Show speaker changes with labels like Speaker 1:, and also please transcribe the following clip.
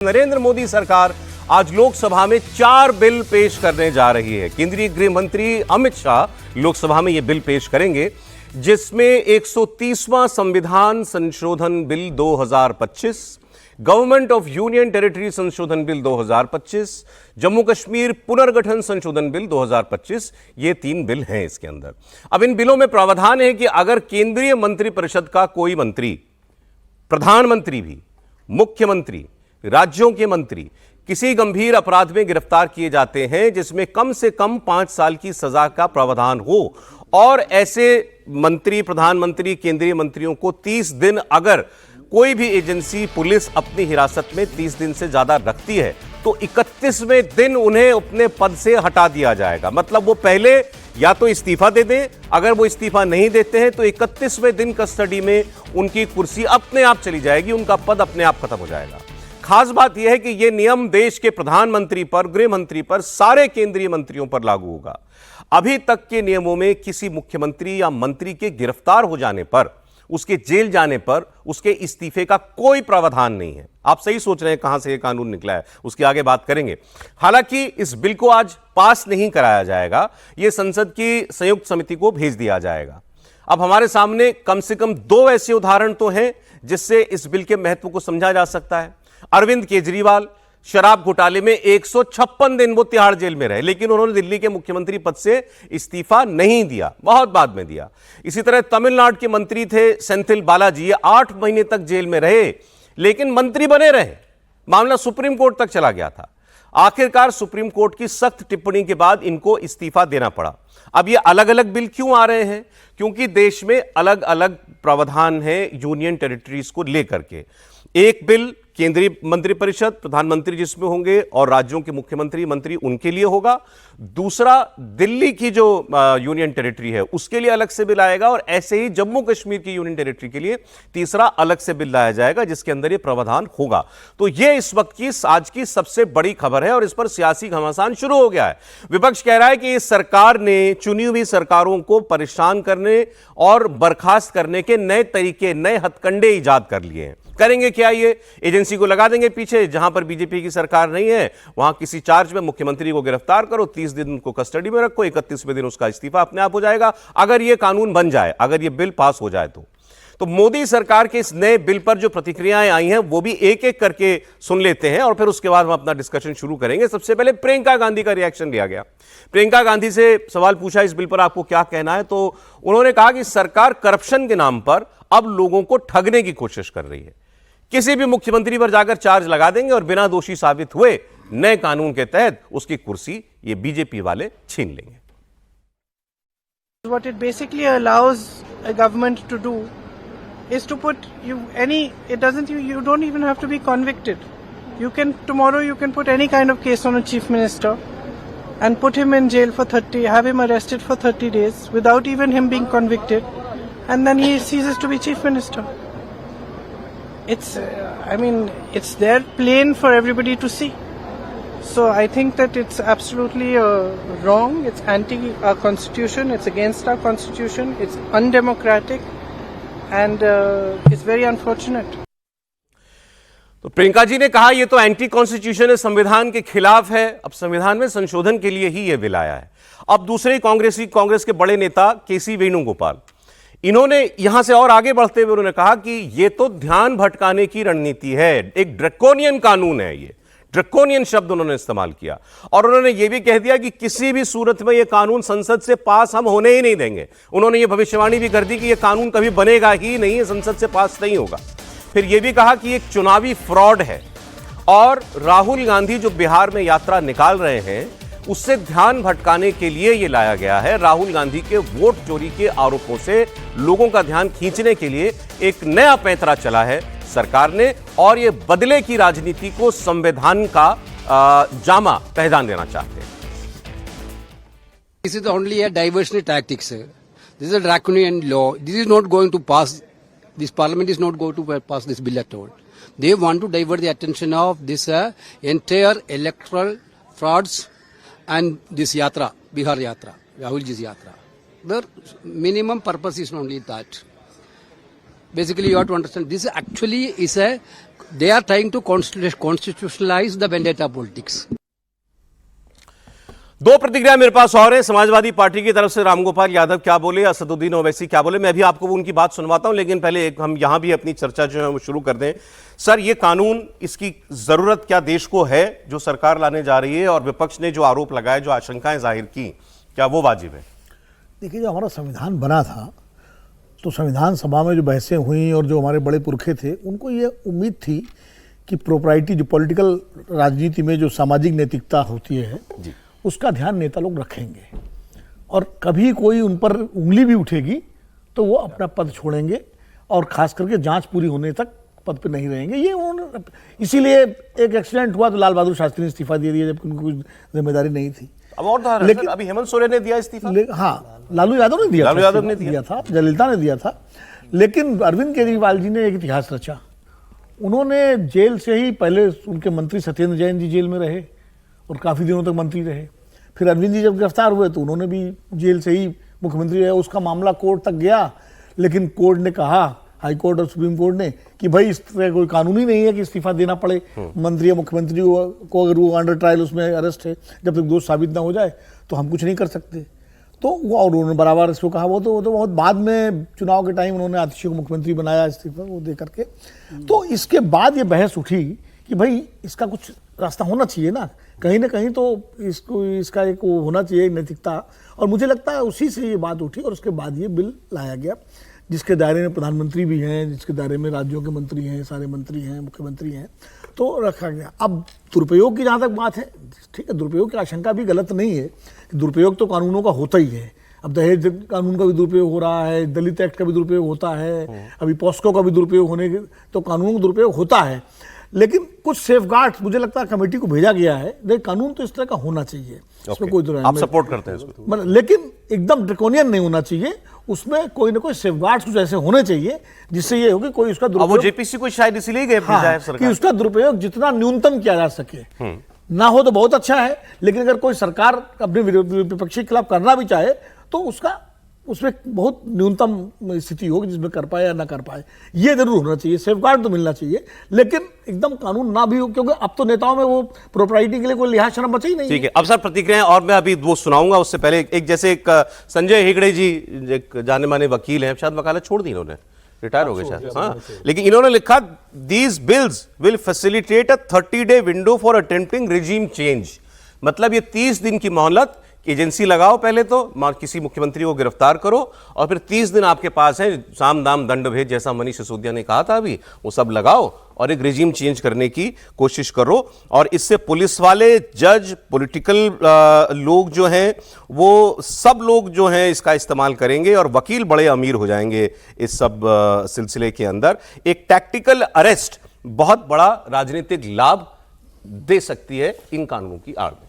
Speaker 1: नरेंद्र मोदी सरकार आज लोकसभा में 4 बिल पेश करने जा रही है। केंद्रीय गृह मंत्री अमित शाह लोकसभा में यह बिल पेश करेंगे, जिसमें 130वां संविधान संशोधन bill 2025, government of union territory संशोधन बिल 2025, जम्मू कश्मीर पुनर्गठन संशोधन बिल 2025, ये 3 बिल हैं इसके अंदर। अब इन बिलों में प्रावधान है कि अगर केंद्रीय मंत्रिपरिषद का कोई मंत्री, प्रधानमंत्री भी, मुख्यमंत्री, राज्यों के मंत्री किसी गंभीर अपराध में गिरफ्तार किए जाते हैं जिसमें कम से कम 5 साल की सजा का प्रावधान हो, और ऐसे मंत्री, प्रधानमंत्री, केंद्रीय मंत्रियों को 30 दिन अगर कोई भी एजेंसी, पुलिस अपनी हिरासत में 30 दिन से ज्यादा रखती है तो 31वें दिन उन्हें अपने पद से हटा दिया जाएगा। मतलब वो पहले या तो इस्तीफा दे दें, अगर वो इस्तीफा नहीं देते हैं तो 31वें दिन कस्टडी में उनकी कुर्सी अपने आप चली जाएगी, उनका पद अपने आप खत्म हो जाएगा। खास बात यह है कि यह नियम देश के प्रधानमंत्री पर, गृह मंत्री पर, सारे केंद्रीय मंत्रियों पर लागू होगा। अभी तक के नियमों में किसी मुख्यमंत्री या मंत्री के गिरफ्तार हो जाने पर, उसके जेल जाने पर, उसके इस्तीफे का कोई प्रावधान नहीं है। आप सही सोच रहे हैं कहां से यह कानून निकला है, उसके आगे बात करेंगे। हालांकि इस बिल को आज पास नहीं कराया जाएगा, यह संसद की संयुक्त समिति को भेज दिया जाएगा। अब हमारे सामने कम से कम 2 ऐसे उदाहरण तो हैं जिससे इस बिल के महत्व को समझा जा सकता है। अरविंद केजरीवाल शराब घोटाले में 156 दिन वो तिहाड़ जेल में रहे, लेकिन उन्होंने दिल्ली के मुख्यमंत्री पद से इस्तीफा नहीं दिया, बहुत बाद में दिया। इसी तरह तमिलनाडु के मंत्री थे सेंथिल बालाजी, ये 8 महीने तक जेल में रहे लेकिन मंत्री बने रहे। मामला सुप्रीम कोर्ट तक चला गया था। आखिरकार सुप्रीम कोर्ट की सख्त टिप्पणी के बाद इनको इस्तीफा देना पड़ा। अब ये अलग अलग बिल क्यों आ रहे हैं? क्योंकि देश में अलग अलग प्रावधान है यूनियन टेरिटरीज को लेकर के। एक बिल केंद्रीय मंत्रिपरिषद, प्रधानमंत्री जिसमें होंगे, और राज्यों के मुख्यमंत्री, मंत्री, उनके लिए होगा। दूसरा दिल्ली की जो यूनियन टेरिटरी है उसके लिए अलग से बिल आएगा, और ऐसे ही जम्मू कश्मीर की यूनियन टेरिटरी के लिए तीसरा अलग से बिल लाया जाएगा जिसके अंदर ये प्रावधान होगा। तो ये इस वक्त की, आज की सबसे बड़ी खबर है और इस पर सियासी घमासान शुरू हो गया है। विपक्ष कह रहा है कि इस सरकार ने चुनी हुई सरकारों को परेशान करने और बर्खास्त करने के नए तरीके, नए हथकंडे ईजाद कर लिए हैं। करेंगे क्या? ये एजेंसी को लगा देंगे पीछे, जहां पर बीजेपी की सरकार नहीं है वहां किसी चार्ज में मुख्यमंत्री को गिरफ्तार करो, 30 दिन उनको कस्टडी में रखो, 31वें दिन उसका इस्तीफा अपने आप हो जाएगा। अगर यह कानून बन जाए, अगर यह बिल पास हो जाए तो मोदी सरकार के इस नए बिल पर जो प्रतिक्रियाएं आई हैं वो भी एक एक करके सुन लेते हैं और फिर उसके बाद हम अपना डिस्कशन शुरू करेंगे। सबसे पहले प्रियंका गांधी का रिएक्शन लिया गया। प्रियंका गांधी से सवाल पूछा, इस बिल पर आपको क्या कहना है? तो उन्होंने कहा कि सरकार करप्शन के नाम पर अब लोगों को ठगने की कोशिश कर रही है। किसी भी मुख्यमंत्री पर जाकर चार्ज लगा देंगे और बिना दोषी साबित हुए नए कानून के तहत उसकी कुर्सी ये बीजेपी वाले छीन लेंगे।
Speaker 2: What it basically allows a government to do is to put you don't even have to be convicted. Tomorrow you can put any kind of case on a chief minister and put him in jail for have him arrested for 30 days without even him being convicted, and then he ceases to be chief minister. It's there plain for everybody to see. So I think that it's absolutely wrong. It's anti our constitution. It's against our constitution. It's undemocratic, and it's very unfortunate.
Speaker 1: तो प्रियंका जी ने कहा यह तो anti constitution है, संविधान के खिलाफ है। अब संविधान में संशोधन के लिए ही यह बिल आया है। अब दूसरे कांग्रेस के बड़े नेता केसी वेणुगोपाल, इन्होंने यहां से और आगे बढ़ते हुए उन्होंने कहा कि यह तो ध्यान भटकाने की रणनीति है, एक ड्रैकोनियन कानून है। ये ड्रैकोनियन शब्द उन्होंने इस्तेमाल किया और उन्होंने यह भी कह दिया कि किसी भी सूरत में यह कानून संसद से पास हम होने ही नहीं देंगे। उन्होंने यह भविष्यवाणी भी कर दी कि यह कानून कभी बनेगा ही नहीं, यह संसद से पास नहीं होगा। फिर यह भी कहा कि एक चुनावी फ्रॉड है और राहुल गांधी जो बिहार में यात्रा निकाल रहे हैं उससे ध्यान भटकाने के लिए यह लाया गया है। राहुल गांधी के वोट चोरी के आरोपों से लोगों का ध्यान खींचने के लिए एक नया पैंतरा चला है सरकार ने, और ये बदले की राजनीति को संविधान का जामा पहचान देना चाहते हैं।
Speaker 3: This is only a diversionary tactics. This is a draconian law. This is not going to pass. This parliament is not going to pass this bill at all. They want to divert the attention of this entire electoral frauds and this yatra, Bihar yatra, Rahul ji's yatra. Their minimum purpose is only that. basically you have to understand this actually is they are trying to constitutionalize the vendetta politics.
Speaker 1: दो प्रतिक्रिया मेरे पास और है। Samajwadi party की तरफ से रामगोपाल यादव क्या बोले, असदुद्दीन ओवैसी क्या बोले, मैं भी आपको उनकी बात सुनवाता हूं, लेकिन पहले एक हम यहां भी अपनी चर्चा जो है वो शुरू कर दें। सर, ये कानून, इसकी जरूरत क्या देश को है जो सरकार लाने जा रही है, और विपक्ष ने जो आरोप लगाए, जो आशंकाएं जाहिर की, क्या वो वाजिब है?
Speaker 4: देखिए, जो हमारा संविधान बना था तो संविधान सभा में जो बहसें हुई और जो हमारे बड़े पुरखे थे उनको ये उम्मीद थी कि प्रोप्राइटी, जो पॉलिटिकल राजनीति में जो सामाजिक नैतिकता होती है
Speaker 1: जी,
Speaker 4: उसका ध्यान नेता लोग रखेंगे, और कभी कोई उन पर उंगली भी उठेगी तो वो अपना पद छोड़ेंगे, और खास करके जांच पूरी होने तक पद पे नहीं रहेंगे। ये इसीलिए एक एक्सीडेंट हुआ तो लाल बहादुर शास्त्री ने इस्तीफा दे दिया, जबकि उनको कोई जिम्मेदारी नहीं थी।
Speaker 1: अब और लेकिन अभी हेमंत सोरेन ने दिया इस्तीफा।
Speaker 4: हाँ, लालू यादव ने दिया,
Speaker 1: लालू यादव ने दिया
Speaker 4: था, जयललिता ने दिया था, लेकिन अरविंद केजरीवाल जी ने एक इतिहास रचा। उन्होंने जेल से ही, पहले उनके मंत्री सत्येंद्र जैन जी जेल में रहे और काफ़ी दिनों तक मंत्री रहे, फिर अरविंद जी जब गिरफ्तार हुए तो उन्होंने भी जेल से ही मुख्यमंत्री रहे। उसका मामला कोर्ट तक गया, लेकिन कोर्ट ने कहा, हाई कोर्ट और सुप्रीम कोर्ट ने, कि भाई इस तरह कोई कानूनी नहीं है कि इस्तीफा देना पड़े मंत्री या मुख्यमंत्री को, अगर वो अंडर ट्रायल उसमें अरेस्ट है, जब तक दोष साबित ना हो जाए तो हम कुछ नहीं कर सकते। तो वो, और उन्होंने बराबर इसको कहा। वो तो बहुत बाद में चुनाव के टाइम उन्होंने आतिशी को मुख्यमंत्री बनाया इस्तीफा वो दे करके। तो इसके बाद ये बहस उठी कि भाई इसका कुछ रास्ता होना चाहिए ना कहीं तो इसका एक वो होना चाहिए नैतिकता, और मुझे लगता है उसी से ये बात उठी और उसके बाद ये बिल लाया गया, जिसके दायरे में प्रधानमंत्री भी हैं, जिसके दायरे में राज्यों के मंत्री हैं, सारे मंत्री हैं, मुख्यमंत्री हैं, तो रखा गया। अब दुरुपयोग की जहाँ तक बात है, ठीक है, दुरुपयोग की आशंका भी गलत नहीं है, दुरुपयोग तो कानूनों का होता ही है। अब दहेज कानून का भी दुरुपयोग हो रहा है, दलित एक्ट का भी दुरुपयोग होता है, अभी पॉस्को का भी दुरुपयोग होने के, तो कानूनों का दुरुपयोग होता है, लेकिन कुछ सेफगार्ड्स मुझे लगता है कमेटी को भेजा गया है। देखिए, कानून तो इस तरह का होना चाहिए, इसमें कोई
Speaker 1: आप सपोर्ट करते हैं इसको,
Speaker 4: लेकिन एकदम ड्रैकोनियन नहीं होना चाहिए, उसमें कोई ना कोई सेफगार्ड्स कुछ ऐसे होने चाहिए जिससे ये हो कि कोई उसका दुरुपयोग,
Speaker 1: वो जेपीसी को शायद इसीलिए गए
Speaker 4: कि उसका दुरुपयोग जितना न्यूनतम किया जा सके। ना हो तो बहुत अच्छा है, लेकिन अगर कोई सरकार अपने विपक्षी के खिलाफ करना भी चाहे तो उसमें बहुत न्यूनतम स्थिति होगी जिसमें कर पाए या ना कर पाए, ये जरूर होना चाहिए। सेफगार्ड तो मिलना चाहिए, लेकिन एकदम कानून ना भी हो, क्योंकि अब तो नेताओं में वो प्रोप्राइटी के लिए कोई लिहाज शर्म बचा ही नहीं।
Speaker 1: ठीक है, अब सर प्रतिक्रियाएं, और मैं अभी वो सुनाऊंगा, उससे पहले एक संजय हेगड़े जी, एक जाने माने वकील हैं, शायद वकालत छोड़ दी इन्होंने, रिटायर हो गए शायद, हाँ, लेकिन इन्होंने लिखा, these bills will facilitate a 30-day window for attempting regime change. मतलब ये 30 दिन की मोहलत, एजेंसी लगाओ, पहले तो किसी मुख्यमंत्री को गिरफ्तार करो, और फिर 30 दिन आपके पास है, साम दाम दंड भेद, जैसा मनीष सिसोदिया ने कहा था अभी, वो सब लगाओ और एक रिजीम चेंज करने की कोशिश करो। और इससे पुलिस वाले, जज, पॉलिटिकल लोग जो हैं, वो सब लोग जो हैं इसका इस्तेमाल करेंगे, और वकील बड़े अमीर हो जाएंगे इस सब सिलसिले के अंदर। एक टैक्टिकल अरेस्ट बहुत बड़ा राजनीतिक लाभ दे सकती है इन कानूनों की आड़ में।